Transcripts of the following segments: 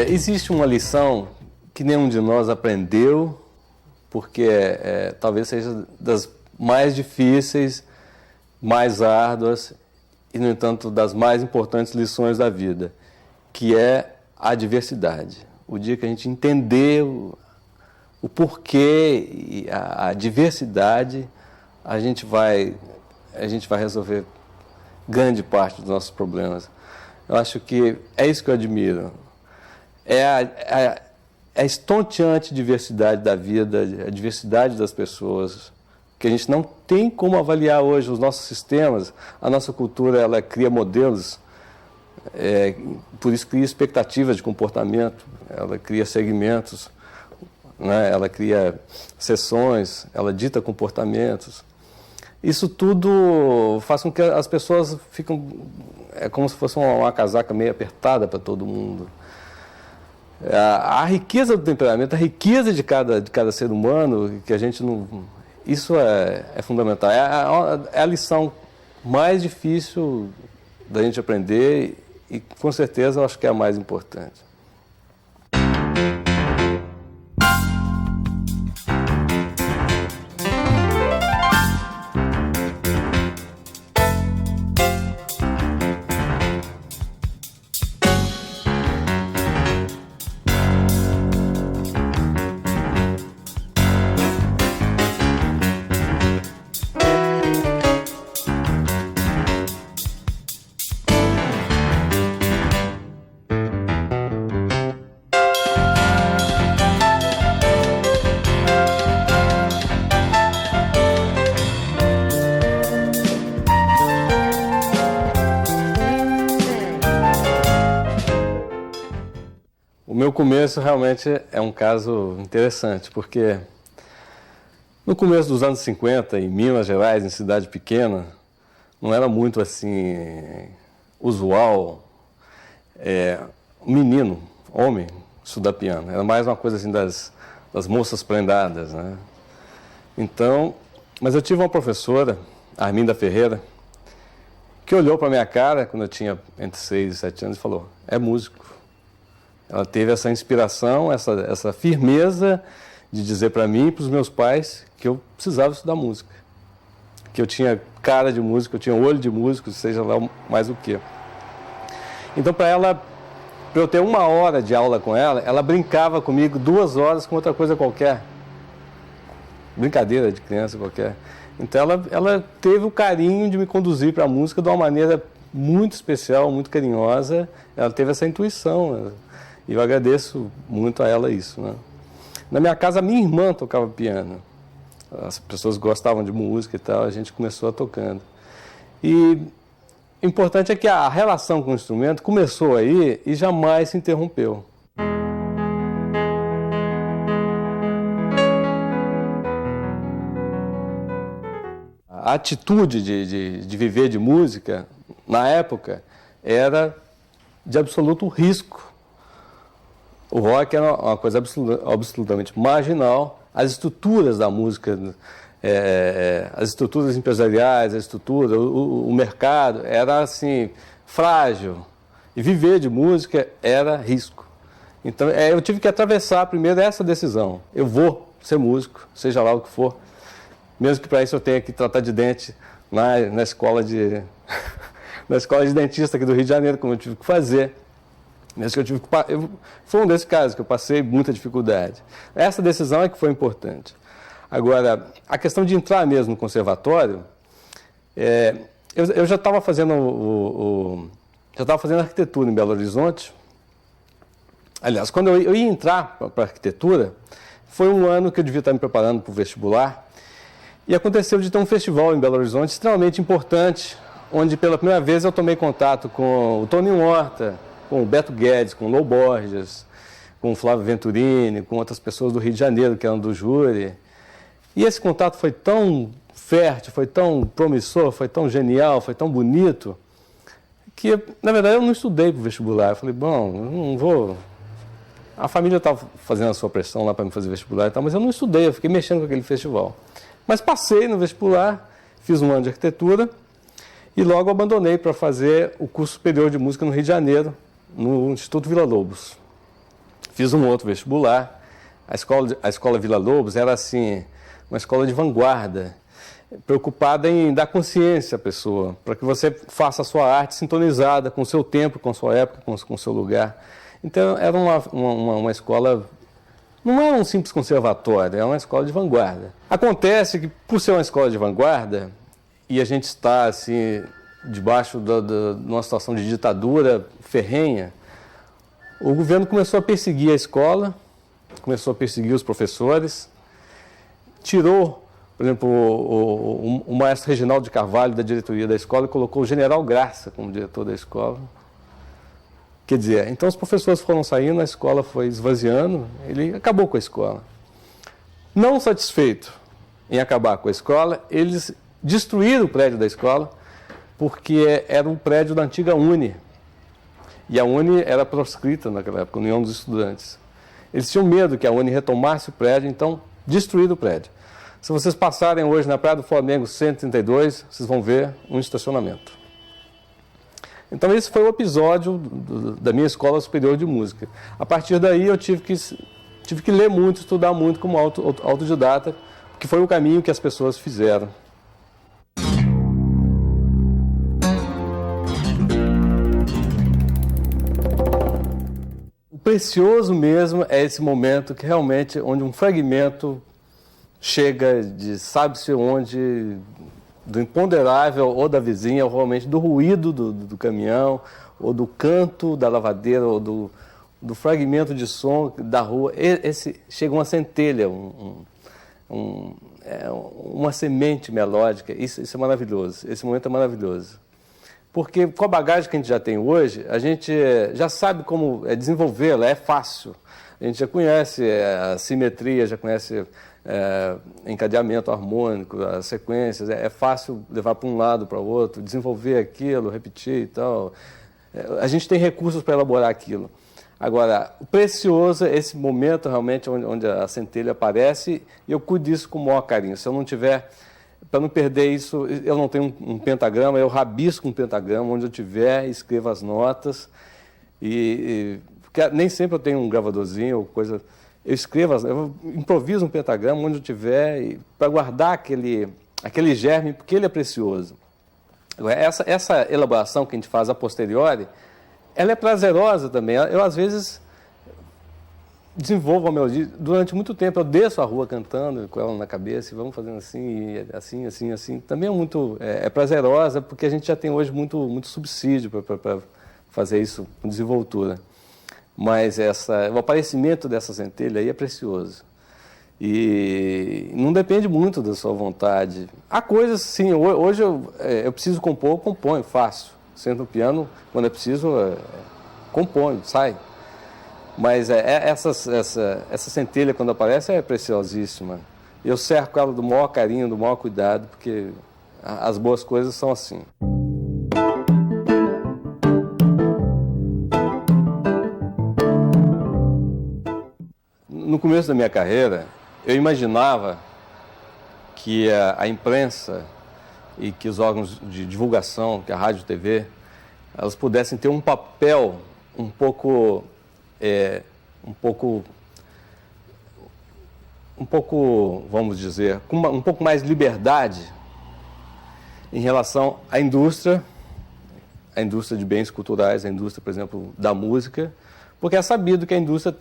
Existe uma lição que nenhum de nós aprendeu, porque talvez seja das mais difíceis, mais árduas e, no entanto, das mais importantes lições da vida, que é a diversidade. O dia que a gente entender o porquê e a diversidade, a gente vai resolver grande parte dos nossos problemas. Eu acho que é isso que eu admiro. É a estonteante diversidade da vida, a diversidade das pessoas, que a gente não tem como avaliar hoje os nossos sistemas. A nossa cultura, ela cria modelos, por isso cria expectativas de comportamento, ela cria segmentos, né? Ela cria sessões, ela dita comportamentos. Isso tudo faz com que as pessoas ficam... É como se fosse uma casaca meio apertada para todo mundo. A riqueza do temperamento, a riqueza de cada ser humano, que a gente não... Isso é fundamental. É a lição mais difícil da gente aprender e, com certeza, eu acho que é a mais importante. O meu começo realmente é um caso interessante, porque no começo dos anos 50, em Minas Gerais, em cidade pequena, não era muito assim usual um menino, homem, estudar piano. Era mais uma coisa assim das moças prendadas, né? Então, mas eu tive uma professora, Arminda Ferreira, que olhou para minha cara quando eu tinha entre 6 e 7 anos e falou: é músico. Ela teve essa inspiração, essa firmeza de dizer para mim e para os meus pais que eu precisava estudar música. Que eu tinha cara de músico, eu tinha olho de músico, seja lá mais o quê. Então, para eu ter 1 hora de aula com ela, ela brincava comigo 2 horas com outra coisa qualquer. Brincadeira de criança qualquer. Então, ela teve o carinho de me conduzir para a música de uma maneira muito especial, muito carinhosa. Ela teve essa intuição, e eu agradeço muito a ela isso, né? Na minha casa, minha irmã tocava piano. As pessoas gostavam de música e tal, a gente começou a tocando. E o importante é que a relação com o instrumento começou aí e jamais se interrompeu. A atitude de viver de música, na época, era de absoluto risco. O rock era uma coisa absolutamente marginal. As estruturas da música, as estruturas empresariais, a estrutura, o mercado, era assim, frágil. E viver de música era risco. Então, eu tive que atravessar primeiro essa decisão. Eu vou ser músico, seja lá o que for. Mesmo que para isso eu tenha que tratar de dente na escola de dentista aqui do Rio de Janeiro, como eu tive que fazer. Mesmo que foi um desses casos que eu passei muita dificuldade. Essa decisão é que foi importante. Agora, a questão de entrar mesmo no conservatório, eu já estava fazendo arquitetura em Belo Horizonte. Aliás, quando eu ia entrar para a arquitetura, foi um ano que eu devia estar me preparando para o vestibular, e aconteceu de ter um festival em Belo Horizonte extremamente importante, onde pela primeira vez eu tomei contato com o Toninho Horta, com o Beto Guedes, com o Lô Borges, com o Flávio Venturini, com outras pessoas do Rio de Janeiro que eram do júri. E esse contato foi tão fértil, foi tão promissor, foi tão genial, foi tão bonito, que, na verdade, eu não estudei para o vestibular. Eu falei, bom, eu não vou... A família estava fazendo a sua pressão lá para me fazer vestibular e tal, mas eu não estudei, eu fiquei mexendo com aquele festival. Mas passei no vestibular, fiz um ano de arquitetura e logo abandonei para fazer o curso superior de música no Rio de Janeiro, no Instituto Villa-Lobos. fiz um outro vestibular. A escola Vila Lobos era assim, uma escola de vanguarda, preocupada em dar consciência à pessoa, para que você faça a sua arte sintonizada com o seu tempo, com a sua época, com o seu lugar. Então, era uma escola, não era um simples conservatório, era uma escola de vanguarda. Acontece que, por ser uma escola de vanguarda, e a gente está, assim, debaixo de uma situação de ditadura ferrenha, o governo começou a perseguir a escola, começou a perseguir os professores, tirou, por exemplo, o maestro Reginaldo de Carvalho da diretoria da escola e colocou o general Graça como diretor da escola. Quer dizer, então os professores foram saindo, a escola foi esvaziando, ele acabou com a escola. Não satisfeito em acabar com a escola, eles destruíram o prédio da escola, porque era um prédio da antiga Uni. E a Uni era proscrita naquela época, a União dos Estudantes. Eles tinham medo que a Uni retomasse o prédio, então destruíram o prédio. Se vocês passarem hoje na Praia do Flamengo 132, vocês vão ver um estacionamento. Então esse foi o episódio da minha escola superior de música. A partir daí eu tive que ler muito, estudar muito como autodidata, que foi o caminho que as pessoas fizeram. O precioso mesmo é esse momento que realmente, onde um fragmento chega de sabe-se onde, do imponderável ou da vizinha, ou realmente do ruído do caminhão, ou do canto da lavadeira, ou do fragmento de som da rua. Chega uma centelha, uma semente melódica. Isso é maravilhoso, esse momento é maravilhoso. Porque com a bagagem que a gente já tem hoje, a gente já sabe como desenvolvê-la, é fácil. A gente já conhece a simetria, já conhece encadeamento harmônico, as sequências, é fácil levar para um lado, para o outro, desenvolver aquilo, repetir e tal. A gente tem recursos para elaborar aquilo. Agora, o precioso é esse momento realmente onde a centelha aparece, e eu cuido disso com o maior carinho. Se eu não tiver, para não perder isso, eu não tenho um pentagrama, eu rabisco um pentagrama, onde eu tiver, escrevo as notas, porque nem sempre eu tenho um gravadorzinho ou coisa. Eu escrevo, eu improviso um pentagrama onde eu tiver, para guardar aquele germe, porque ele é precioso. Essa elaboração que a gente faz a posteriori, ela é prazerosa também. Eu, às vezes, desenvolvo a melodia. Durante muito tempo, eu desço a rua cantando com ela na cabeça, e vamos fazendo assim, assim, assim, assim. Também é prazerosa, porque a gente já tem hoje muito subsídio para fazer isso com desenvoltura. Mas o aparecimento dessa centelha aí é precioso. E não depende muito da sua vontade. Há coisas, sim, hoje eu preciso compor, eu componho, faço. Sento no piano, quando é preciso, componho, sai. Mas essa centelha, quando aparece, é preciosíssima. Eu cerco ela do maior carinho, do maior cuidado, porque as boas coisas são assim. No começo da minha carreira, eu imaginava que a imprensa e que os órgãos de divulgação, que a rádio e a TV, elas pudessem ter um papel um pouco, vamos dizer, com um pouco mais de liberdade em relação à indústria de bens culturais, a indústria, por exemplo, da música, porque é sabido que a indústria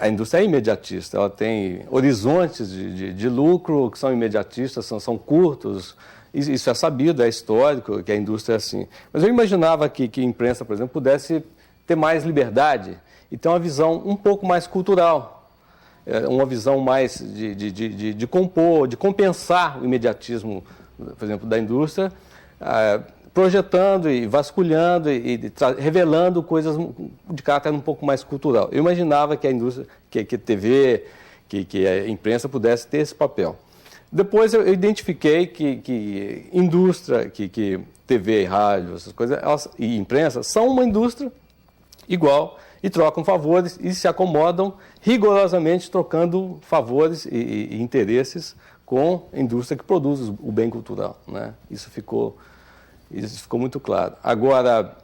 a indústria é imediatista, ela tem horizontes de lucro que são imediatistas, são curtos. Isso é sabido, é histórico, que a indústria é assim. Mas eu imaginava que a imprensa, por exemplo, pudesse ter mais liberdade e ter uma visão um pouco mais cultural, uma visão mais de compor, de compensar o imediatismo, por exemplo, da indústria, projetando e vasculhando e revelando coisas de caráter um pouco mais cultural. Eu imaginava que a indústria, que a TV, que a imprensa pudesse ter esse papel. Depois eu identifiquei que indústria, que TV, rádio, essas coisas, e imprensa são uma indústria igual e trocam favores e se acomodam rigorosamente trocando favores e interesses com a indústria que produz o bem cultural, né? Isso ficou muito claro. Agora,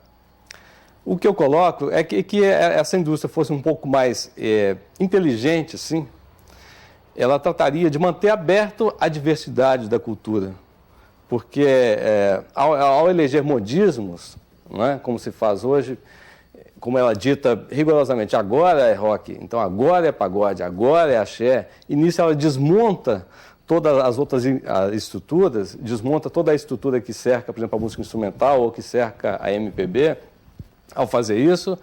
O que eu coloco é que essa indústria fosse um pouco mais inteligente, assim, ela trataria de manter aberto a diversidade da cultura. Porque ao eleger modismos, não é, como se faz hoje, como ela dita rigorosamente, agora é rock, então agora é pagode, agora é axé, e nisso ela desmonta todas as outras estruturas, desmonta toda a estrutura que cerca, por exemplo, a música instrumental ou que cerca a MPB. Ao fazer isso,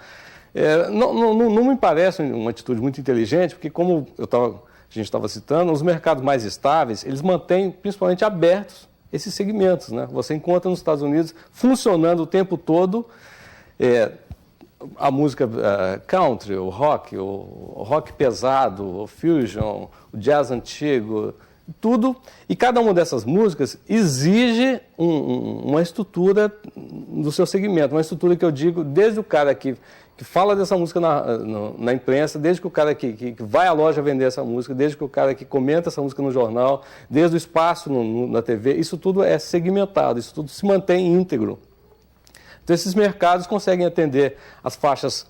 não me parece uma atitude muito inteligente, porque como a gente estava citando, os mercados mais estáveis, eles mantêm principalmente abertos esses segmentos, né? Você encontra nos Estados Unidos funcionando o tempo todo a música country, o rock pesado, o fusion, o jazz antigo, tudo. E cada uma dessas músicas exige uma estrutura do seu segmento, uma estrutura que eu digo desde o cara que fala dessa música na imprensa, desde que o cara que vai à loja vender essa música, desde que o cara que comenta essa música no jornal, desde o espaço na TV, isso tudo é segmentado, isso tudo se mantém íntegro. Então esses mercados conseguem atender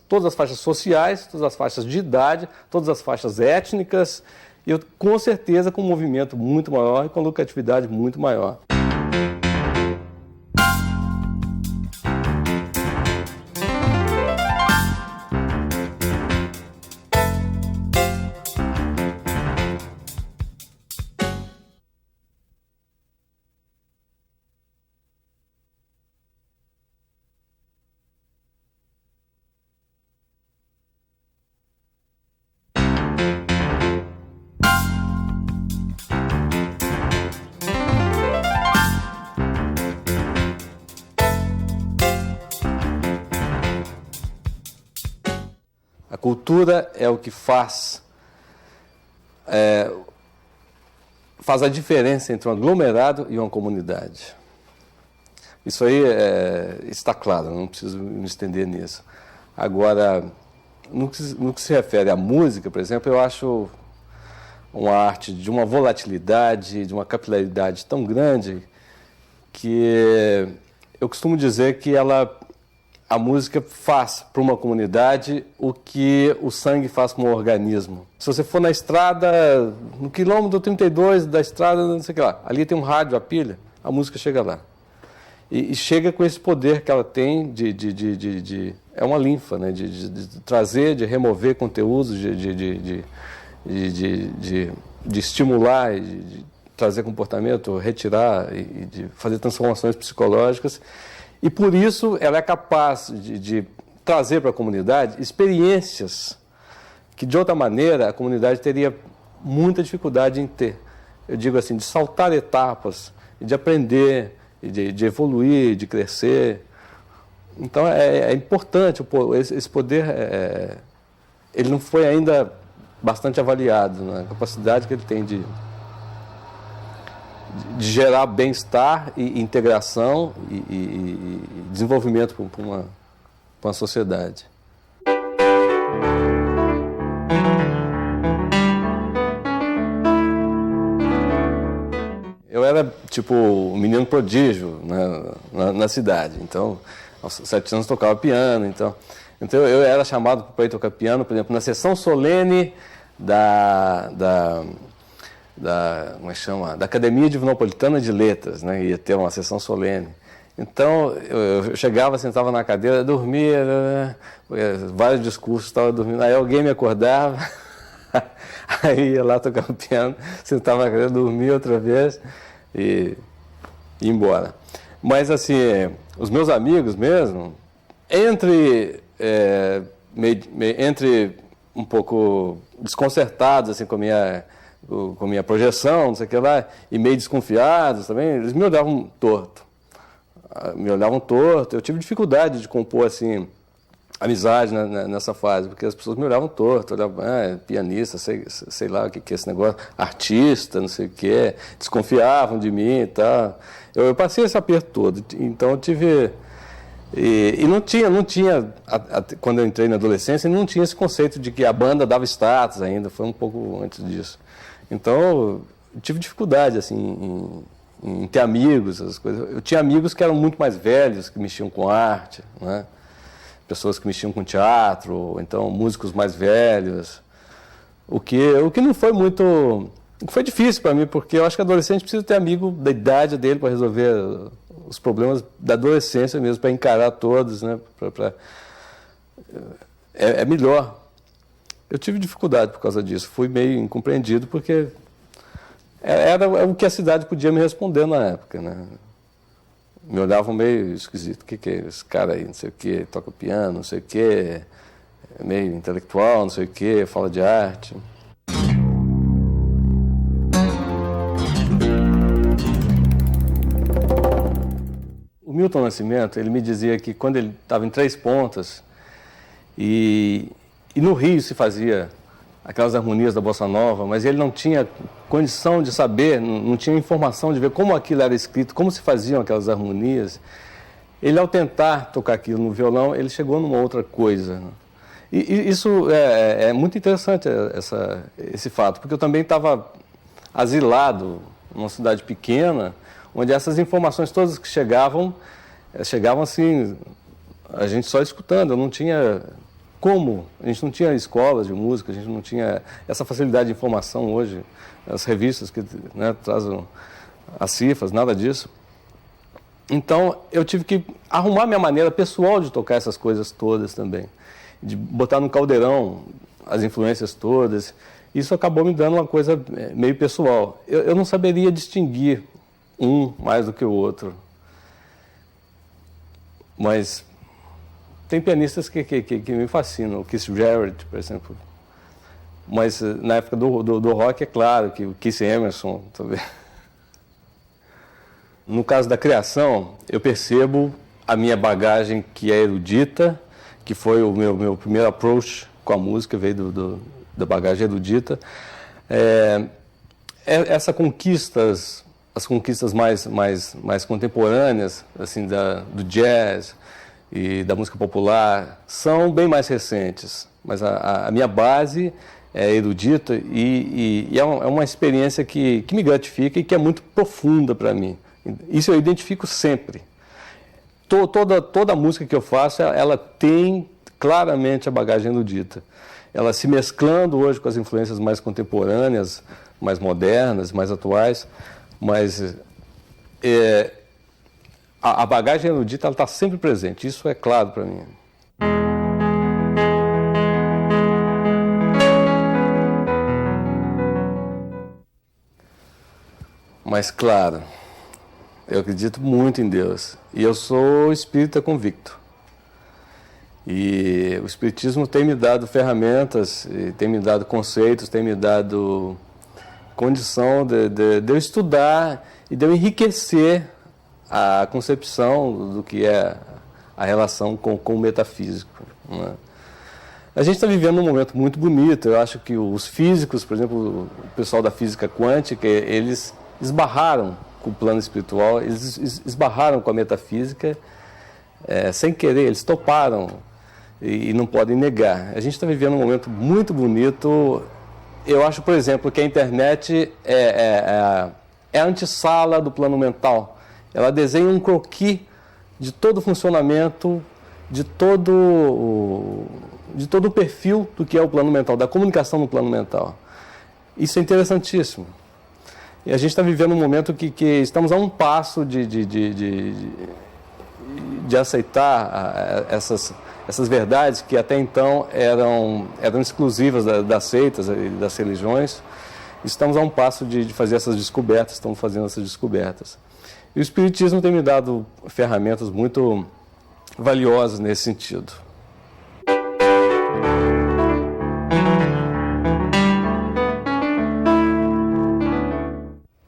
todas as faixas sociais, todas as faixas de idade, todas as faixas étnicas, e com certeza com um movimento muito maior e com lucratividade muito maior. A cultura é o que faz a diferença entre um aglomerado e uma comunidade. Isso aí está claro, não preciso me estender nisso. Agora, no que se refere à música, por exemplo, eu acho uma arte de uma volatilidade, de uma capilaridade tão grande que eu costumo dizer que a música faz para uma comunidade o que o sangue faz com o organismo. Se você for na estrada, no quilômetro 32 da estrada, não sei o que lá, ali tem um rádio, a pilha, a música chega lá. E chega com esse poder que ela tem é uma linfa, né? de trazer, de remover conteúdos, de estimular, de trazer comportamento, retirar e de fazer transformações psicológicas. E por isso ela é capaz de trazer para a comunidade experiências que de outra maneira a comunidade teria muita dificuldade em ter. Eu digo assim, de saltar etapas, de aprender, de evoluir, de crescer. Então é importante, esse poder, ele não foi ainda bastante avaliado, né? A capacidade que ele tem de gerar bem-estar e integração e desenvolvimento para uma sociedade. Eu era tipo um menino prodígio, né, na cidade, então aos 7 anos tocava piano, então eu era chamado para ir tocar piano, por exemplo, na sessão solene como é que chama? Da Academia Divinopolitana de Letras, né? Ia ter uma sessão solene. Então, eu chegava, sentava na cadeira, dormia, né? Vários discursos, estava dormindo, aí alguém me acordava, aí ia lá tocar o piano, sentava na cadeira, dormia outra vez e ia embora. Mas, assim, os meus amigos mesmo, entre um pouco desconcertados, assim, com a minha projeção, não sei o que lá, e meio desconfiados também, eles me olhavam torto. Eu tive dificuldade de compor, assim, amizade nessa fase, porque as pessoas me olhavam torto, olhavam, pianista, sei lá o que é esse negócio, artista, não sei o que, desconfiavam de mim e tal. Eu passei esse aperto todo, então eu tive... E não tinha quando eu entrei na adolescência, não tinha esse conceito de que a banda dava status ainda, foi um pouco antes disso. Então, eu tive dificuldade, assim, em ter amigos, essas coisas. Eu tinha amigos que eram muito mais velhos, que mexiam com arte, né? pessoas que mexiam com teatro, ou então músicos mais velhos, o que não foi muito... Foi difícil para mim, porque eu acho que adolescente precisa ter amigo da idade dele para resolver os problemas da adolescência mesmo, para encarar todos, né? É melhor. Eu tive dificuldade por causa disso, fui meio incompreendido, porque era o que a cidade podia me responder na época, né? Me olhavam meio esquisito, o que é esse cara aí, não sei o que, toca piano, não sei o que, é meio intelectual, não sei o que, fala de arte. O Milton Nascimento, ele me dizia que quando ele estava em Três Pontas, e no Rio se fazia aquelas harmonias da Bossa Nova, mas ele não tinha condição de saber, não tinha informação de ver como aquilo era escrito, como se faziam aquelas harmonias. Ele, ao tentar tocar aquilo no violão, ele chegou numa outra coisa. E isso é muito interessante, esse fato, porque eu também estava asilado numa cidade pequena, onde essas informações todas que chegavam assim, a gente só escutando, eu não tinha como, a gente não tinha escolas de música, a gente não tinha essa facilidade de informação hoje, as revistas que, né, trazem as cifras, nada disso. Então, eu tive que arrumar minha maneira pessoal de tocar essas coisas todas também, de botar no caldeirão as influências todas. Isso acabou me dando uma coisa meio pessoal. Eu não saberia distinguir um mais do que o outro. Mas tem pianistas que me fascinam, o Keith Jarrett, por exemplo. Mas na época do rock, é claro que o Keith Emerson também. No caso da criação, eu percebo a minha bagagem que é erudita, que foi o meu primeiro approach com a música, veio da bagagem erudita. As conquistas mais contemporâneas, assim, do jazz e da música popular, são bem mais recentes. Mas a minha base é erudita e é uma experiência que me gratifica e que é muito profunda para mim. Isso eu identifico sempre. Toda a música que eu faço, ela tem claramente a bagagem erudita. Ela se mesclando hoje com as influências mais contemporâneas, mais modernas, mais atuais, mas a bagagem erudita está sempre presente, isso é claro para mim. Mas claro, eu acredito muito em Deus e eu sou espírita convicto. E o espiritismo tem me dado ferramentas, tem me dado conceitos, tem me dado condição de eu estudar e de eu enriquecer a concepção do que é a relação com o metafísico, né? A gente está vivendo um momento muito bonito. Eu acho que os físicos, por exemplo, o pessoal da física quântica, eles esbarraram com o plano espiritual, eles esbarraram com a metafísica sem querer, eles toparam e não podem negar. A gente está vivendo um momento muito bonito. Eu acho, por exemplo, que a internet é a antessala do plano mental. Ela desenha um croquis de todo o funcionamento, de todo o perfil do que é o plano mental, da comunicação no plano mental. Isso é interessantíssimo. E a gente está vivendo um momento que estamos a um passo de aceitar essas verdades que até então eram exclusivas das seitas e das religiões. Estamos a um passo de fazer essas descobertas, estamos fazendo essas descobertas. E o Espiritismo tem me dado ferramentas muito valiosas nesse sentido.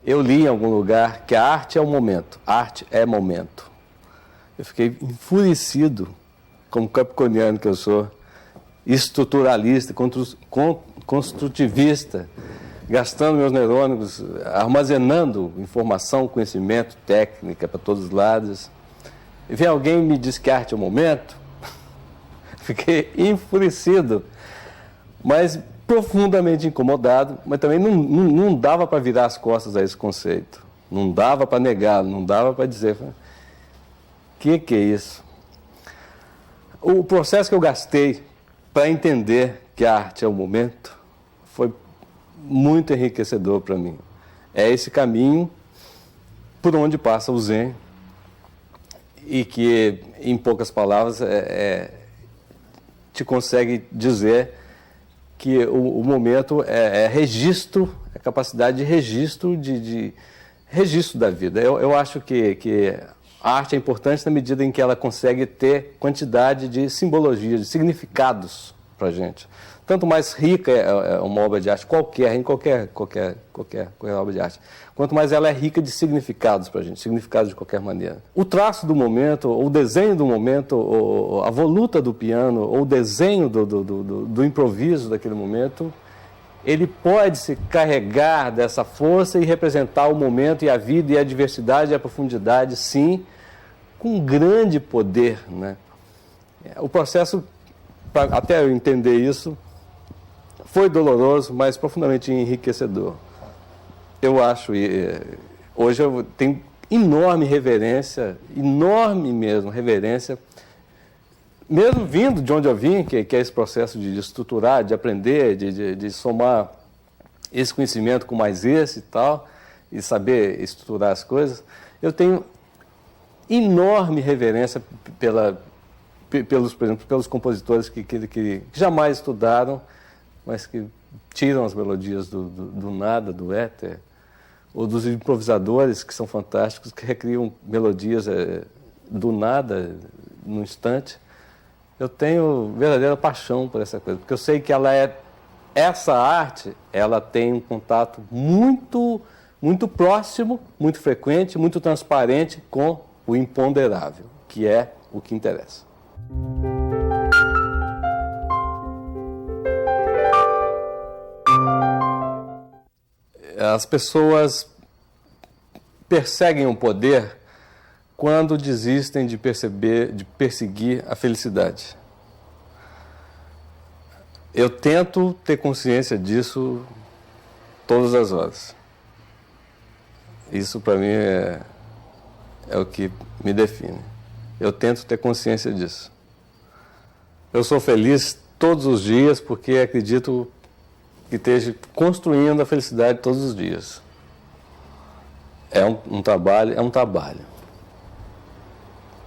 Eu li em algum lugar que a arte é o momento, arte é momento. Eu fiquei enfurecido, como capricorniano que eu sou, estruturalista, construtivista, gastando meus neurônios, armazenando informação, conhecimento, técnica para todos os lados. E vem alguém e me diz que arte é o momento. Fiquei enfurecido, mas profundamente incomodado, mas também não dava para virar as costas a esse conceito. Não dava para negar, não dava para dizer, que é isso? O processo que eu gastei para entender que a arte é o momento foi muito enriquecedor para mim. É esse caminho por onde passa o Zen e que, em poucas palavras, te consegue dizer que o momento é registro, é capacidade de registro, de registro da vida. Eu acho que a arte é importante na medida em que ela consegue ter quantidade de simbologia, de significados para a gente. Tanto mais rica é uma obra de arte, qualquer obra de arte, quanto mais ela é rica de significados para a gente, significados de qualquer maneira. O traço do momento, ou o desenho do momento, ou a voluta do piano, ou o desenho do improviso daquele momento, ele pode se carregar dessa força e representar o momento e a vida e a diversidade e a profundidade, sim, com grande poder, né? O processo, até eu entender isso, foi doloroso, mas profundamente enriquecedor. Eu acho, e hoje eu tenho enorme reverência, enorme mesmo reverência, mesmo vindo de onde eu vim, que é esse processo de estruturar, de aprender, de somar esse conhecimento com mais esse e tal, e saber estruturar as coisas, eu tenho enorme reverência por exemplo, pelos compositores que jamais estudaram, mas que tiram as melodias do nada, do éter, ou dos improvisadores que são fantásticos, que recriam melodias do nada, no instante. Eu tenho verdadeira paixão por essa coisa, porque eu sei que essa arte, ela tem um contato muito, muito próximo, muito frequente, muito transparente com o imponderável, que é o que interessa. As pessoas perseguem o poder quando desistem de perseguir a felicidade. Eu tento ter consciência disso todas as horas. Isso para mim é o que me define. Eu tento ter consciência disso. Eu sou feliz todos os dias porque acredito que esteja construindo a felicidade todos os dias. É um trabalho,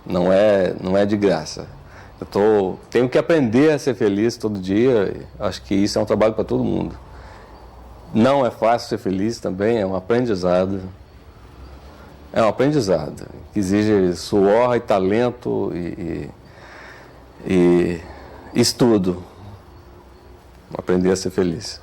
Não é de graça. Tenho que aprender a ser feliz todo dia. Acho que isso é um trabalho para todo mundo. Não é fácil ser feliz também, é um aprendizado. É um aprendizado que exige suor e talento e estudo. Aprender a ser feliz.